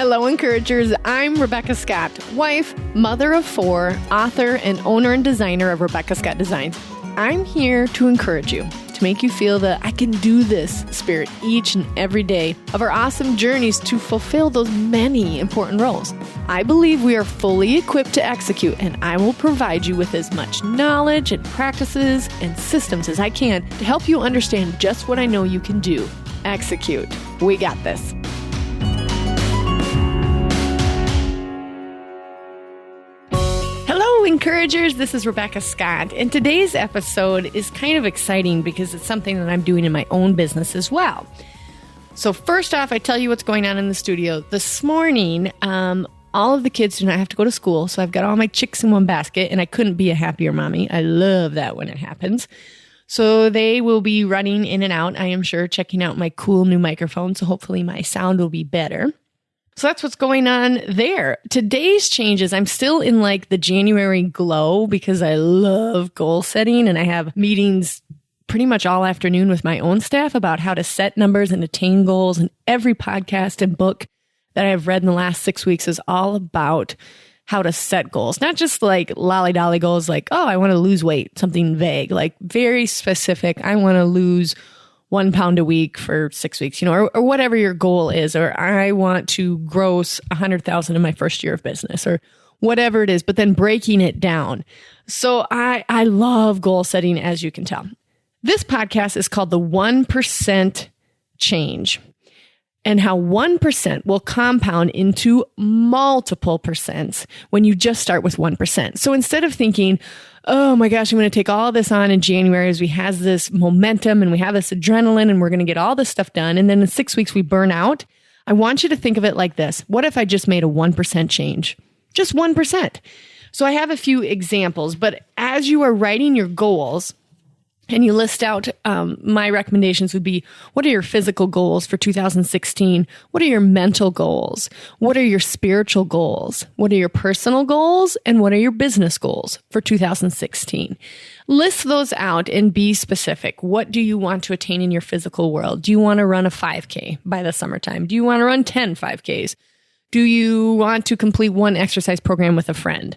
Hello, encouragers. I'm Rebecca Scott, wife, mother of 4, author, and owner and designer of Rebecca Scott Designs. I'm here to encourage you, to make you feel the I can do this spirit each and every day of our awesome journeys to fulfill those many important roles. I believe we are fully equipped to execute, and I will provide you with as much knowledge and practices and systems as I can to help you understand just what I know you can do. Execute. We got this. Hello, encouragers. This is Rebecca Scott, and today's episode is kind of exciting because it's something that I'm doing in my own business as well. So first off, I tell you what's going on in the studio. This morning, all of the kids do not have to go to school, so I've got all my chicks in one basket, and I couldn't be a happier mommy. I love that when it happens. So they will be running in and out, I am sure, checking out my cool new microphone, so hopefully my sound will be better. So that's what's going on there. Today's changes, I'm still in like the January glow because I love goal setting, and I have meetings pretty much all afternoon with my own staff about how to set numbers and attain goals. And every podcast and book that I've read in the last 6 weeks is all about how to set goals, not just like lolly-dolly goals like, oh, I want to lose weight, something vague, like very specific. I want to lose 1 pound a week for 6 weeks, or whatever your goal is, or I want to gross 100,000 in my first year of business, or whatever it is, but then breaking it down. So I love goal setting, as you can tell. This podcast is called the 1% Change, and how 1% will compound into multiple percents when you just start with 1%. So instead of thinking, oh my gosh, I'm going to take all this on in January as we have this momentum and we have this adrenaline and we're going to get all this stuff done, and then in 6 weeks we burn out, I want you to think of it like this. What if I just made a 1% change? Just 1%. So I have a few examples, but as you are writing your goals, and you list out, my recommendations would be, what are your physical goals for 2016? What are your mental goals? What are your spiritual goals? What are your personal goals? And what are your business goals for 2016? List those out and be specific. What do you want to attain in your physical world? Do you want to run a 5K by the summertime? Do you want to run 10 5Ks? Do you want to complete one exercise program with a friend?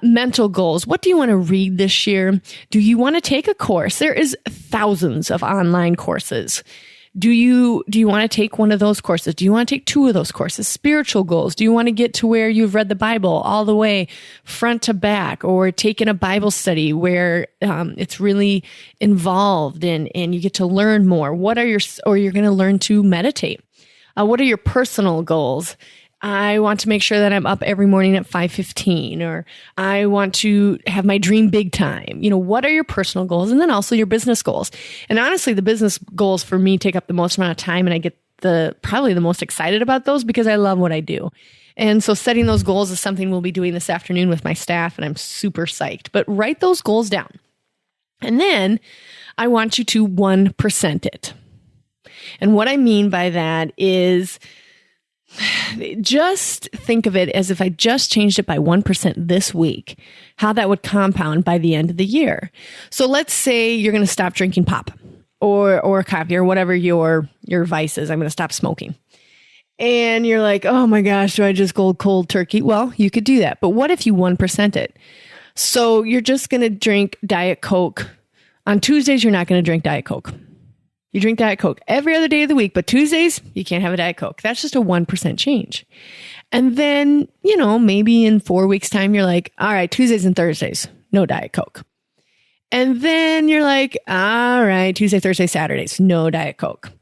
Mental goals. What do you want to read this year? Do you want to take a course? There is thousands of online courses. Do you want to take one of those courses? Do you want to take 2 of those courses? Spiritual goals. Do you want to get to where you've read the Bible all the way front to back, or taken a Bible study where it's really involved and you get to learn more? Or you're going to learn to meditate. What are your personal goals? I want to make sure that I'm up every morning at 5:15, or I want to have my dream big time. What are your personal goals? And then also your business goals. And honestly, the business goals for me take up the most amount of time, and I get probably the most excited about those because I love what I do. And so setting those goals is something we'll be doing this afternoon with my staff, and I'm super psyched. But write those goals down. And then I want you to 1% it. And what I mean by that is, just think of it as if I just changed it by 1% this week, how that would compound by the end of the year. So let's say you're going to stop drinking pop or coffee or whatever your vice is. I'm going to stop smoking. And you're like, oh my gosh, do I just go cold turkey? Well, you could do that. But what if you 1% it? So you're just going to drink Diet Coke. On Tuesdays, you're not going to drink Diet Coke. You drink Diet Coke every other day of the week, but Tuesdays, you can't have a Diet Coke. That's just a 1% change. And then, maybe in 4 weeks' time, you're like, all right, Tuesdays and Thursdays, no Diet Coke. And then you're like, all right, Tuesday, Thursday, Saturdays, no Diet Coke.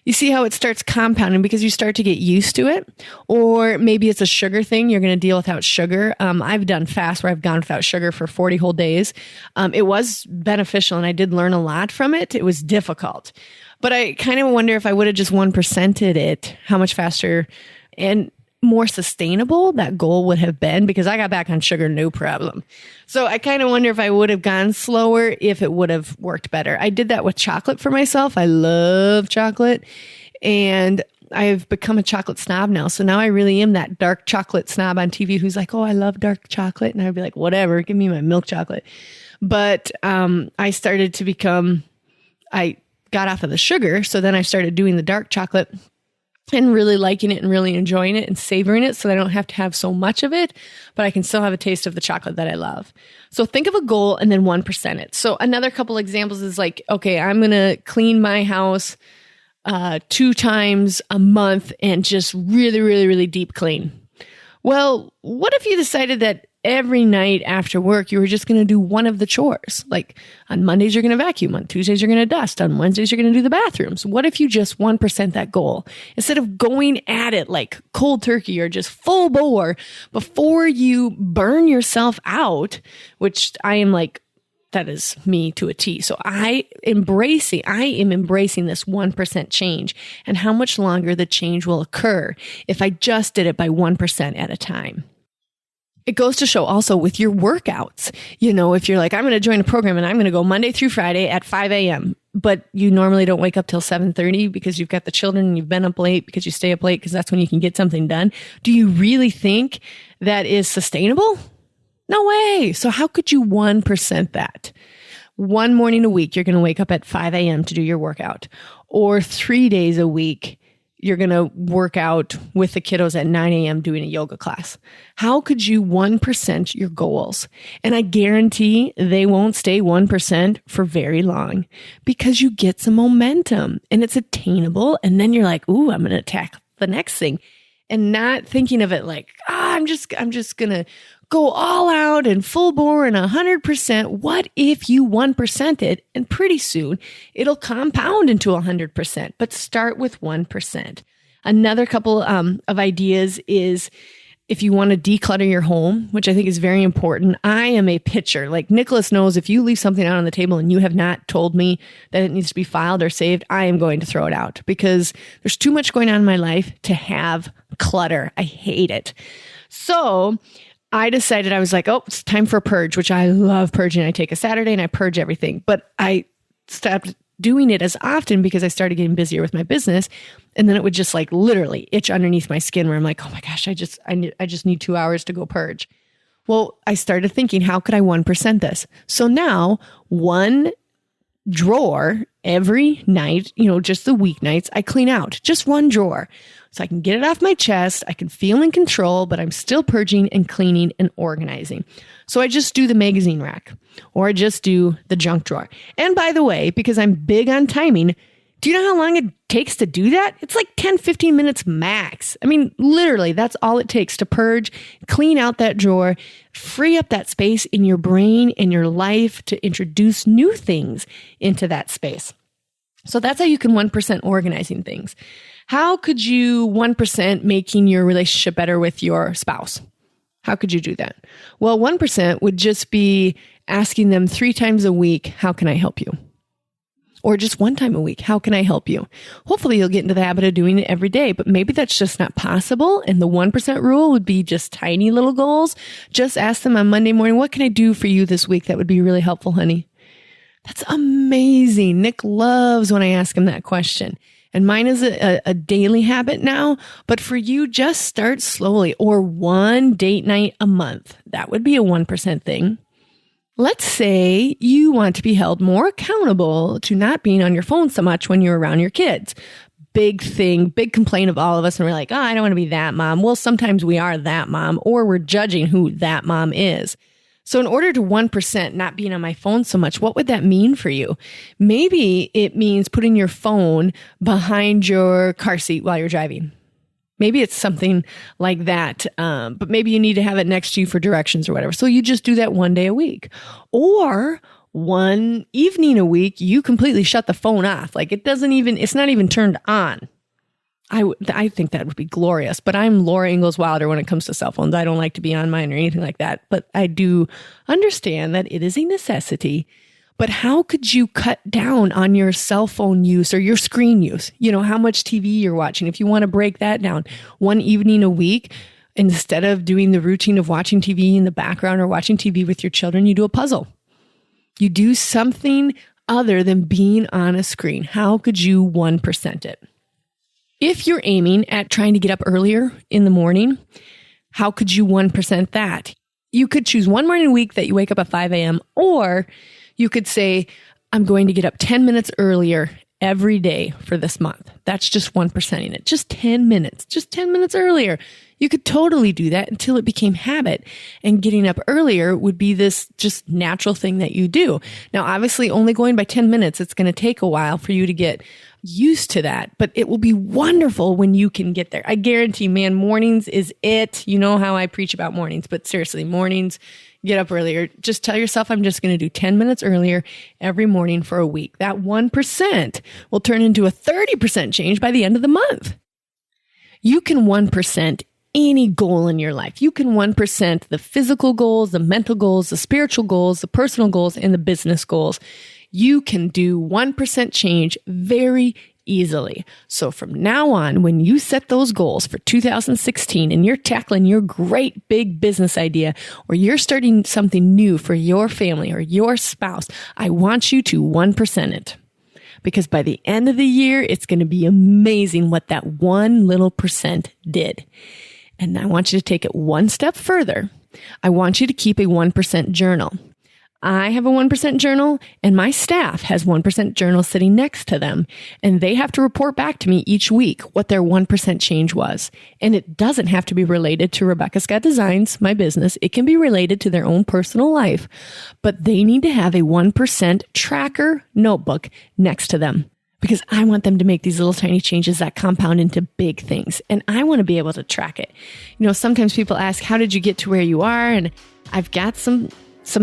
You see how it starts compounding because you start to get used to it? Or maybe it's a sugar thing. You're going to deal without sugar. I've done fasts where I've gone without sugar for 40 whole days. It was beneficial and I did learn a lot from it. It was difficult. But I kind of wonder if I would have just 1%ed it, how much faster and more sustainable that goal would have been, because I got back on sugar, no problem. So I kind of wonder if I would have gone slower, if it would have worked better. I did that with chocolate for myself. I love chocolate, and I've become a chocolate snob now. So now I really am that dark chocolate snob on TV who's like, oh, I love dark chocolate. And I'd be like, whatever, give me my milk chocolate. But I started to I got off of the sugar. So then I started doing the dark chocolate. and really liking it and really enjoying it and savoring it so that I don't have to have so much of it, but I can still have a taste of the chocolate that I love. So think of a goal and then 1% it. So another couple examples is like, okay, I'm going to clean my house 2 times a month and just really, really, really deep clean. Well, what if you decided that every night after work, you were just going to do one of the chores? Like on Mondays, you're going to vacuum. On Tuesdays, you're going to dust. On Wednesdays, you're going to do the bathrooms. What if you just 1% that goal? Instead of going at it like cold turkey or just full bore before you burn yourself out, which I am like, that is me to a T. So I am embracing this 1% change and how much longer the change will occur if I just did it by 1% at a time. It goes to show also with your workouts, if you're like, I'm going to join a program and I'm going to go Monday through Friday at 5 a.m., but you normally don't wake up till 7:30 because you've got the children and you've been up late because you stay up late because that's when you can get something done. Do you really think that is sustainable? No way. So how could you 1% that? One morning a week, you're going to wake up at 5 a.m. to do your workout, or 3 days a week, you're going to work out with the kiddos at 9 a.m. doing a yoga class. How could you 1% your goals? And I guarantee they won't stay 1% for very long because you get some momentum and it's attainable. And then you're like, ooh, I'm going to attack the next thing, and not thinking of it like, I'm just going to go all out and full bore and 100%. What if you 1% it and pretty soon it'll compound into 100%, but start with 1%. Another couple of ideas is if you want to declutter your home, which I think is very important. I am a pitcher. Like Nicholas knows if you leave something out on the table and you have not told me that it needs to be filed or saved, I am going to throw it out because there's too much going on in my life to have clutter. I hate it. So I decided, I was like, oh, it's time for a purge, which I love purging. I take a Saturday and I purge everything, but I stopped doing it as often because I started getting busier with my business. And then it would just like literally itch underneath my skin where I'm like, oh my gosh, I just need 2 hours to go purge. Well, I started thinking, how could I 1% this? So now one drawer every night, just the weeknights, I clean out just one drawer. So I can get it off my chest. I can feel in control, but I'm still purging and cleaning and organizing. So I just do the magazine rack or I just do the junk drawer. And by the way, because I'm big on timing, do you know how long it takes to do that? It's like 10, 15 minutes max. I mean, literally, that's all it takes to purge, clean out that drawer, free up that space in your brain and your life to introduce new things into that space. So that's how you can 1% organizing things. How could you 1% making your relationship better with your spouse? How could you do that? Well, 1% would just be asking them 3 times a week, how can I help you? Or just 1 time a week, how can I help you? Hopefully you'll get into the habit of doing it every day, but maybe that's just not possible. And the 1% rule would be just tiny little goals. Just ask them on Monday morning, what can I do for you this week that would be really helpful, honey? That's amazing. Nick loves when I ask him that question. And mine is a daily habit now, but for you, just start slowly, or 1 date night a month. That would be a 1% thing. Let's say you want to be held more accountable to not being on your phone so much when you're around your kids. Big thing, big complaint of all of us. And we're like, oh, I don't want to be that mom. Well, sometimes we are that mom, or we're judging who that mom is. So in order to 1% not being on my phone so much, what would that mean for you? Maybe it means putting your phone behind your car seat while you're driving. Maybe it's something like that, but maybe you need to have it next to you for directions or whatever. So you just do that 1 day a week. Or 1 evening a week, you completely shut the phone off. Like it's not even turned on. I think that would be glorious, but I'm Laura Ingalls Wilder when it comes to cell phones. I don't like to be on mine or anything like that, but I do understand that it is a necessity. But how could you cut down on your cell phone use or your screen use? How much TV you're watching. If you want to break that down, 1 evening a week, instead of doing the routine of watching TV in the background or watching TV with your children, you do a puzzle. You do something other than being on a screen. How could you 1% it? If you're aiming at trying to get up earlier in the morning, how could you 1% that? You could choose 1 morning a week that you wake up at 5 a.m. Or you could say, I'm going to get up 10 minutes earlier every day for this month. That's just 1%ing it. Just 10 minutes, just 10 minutes earlier. You could totally do that until it became habit. And getting up earlier would be this just natural thing that you do. Now, obviously, only going by 10 minutes, it's going to take a while for you to get used to that, but it will be wonderful when you can get there. I guarantee, man, mornings is it. You know how I preach about mornings, but seriously, mornings, get up earlier. Just tell yourself, I'm just going to do 10 minutes earlier every morning for a week. That 1% will turn into a 30% change by the end of the month. You can 1% any goal in your life. You can 1% the physical goals, the mental goals, the spiritual goals, the personal goals, and the business goals. You can do 1% change very easily. So from now on, when you set those goals for 2016 and you're tackling your great big business idea, or you're starting something new for your family or your spouse, I want you to 1% it. Because by the end of the year, it's going to be amazing what that one little percent did. And I want you to take it one step further. I want you to keep a 1% journal. I have a 1% journal, and my staff has 1% journal sitting next to them, and they have to report back to me each week what their 1% change was. And it doesn't have to be related to Rebecca Scott Designs, my business. It can be related to their own personal life, but they need to have a 1% tracker notebook next to them, because I want them to make these little tiny changes that compound into big things. And I want to be able to track it. You know, sometimes people ask, how did you get to where you are? And I've got some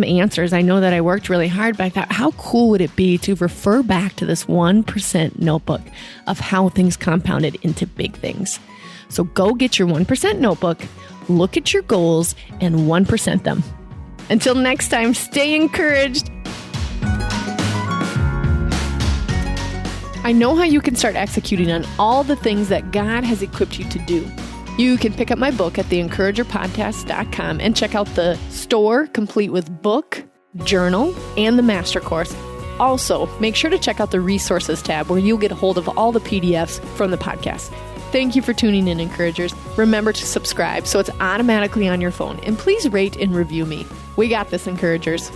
answers. I know that I worked really hard, but I thought, how cool would it be to refer back to this 1% notebook of how things compounded into big things? So go get your 1% notebook, look at your goals, and 1% them. Until next time, stay encouraged. I know how you can start executing on all the things that God has equipped you to do. You can pick up my book at theencouragerpodcast.com and check out the store complete with book, journal, and the master course. Also, make sure to check out the resources tab where you'll get a hold of all the PDFs from the podcast. Thank you for tuning in, Encouragers. Remember to subscribe so it's automatically on your phone. And please rate and review me. We got this, Encouragers.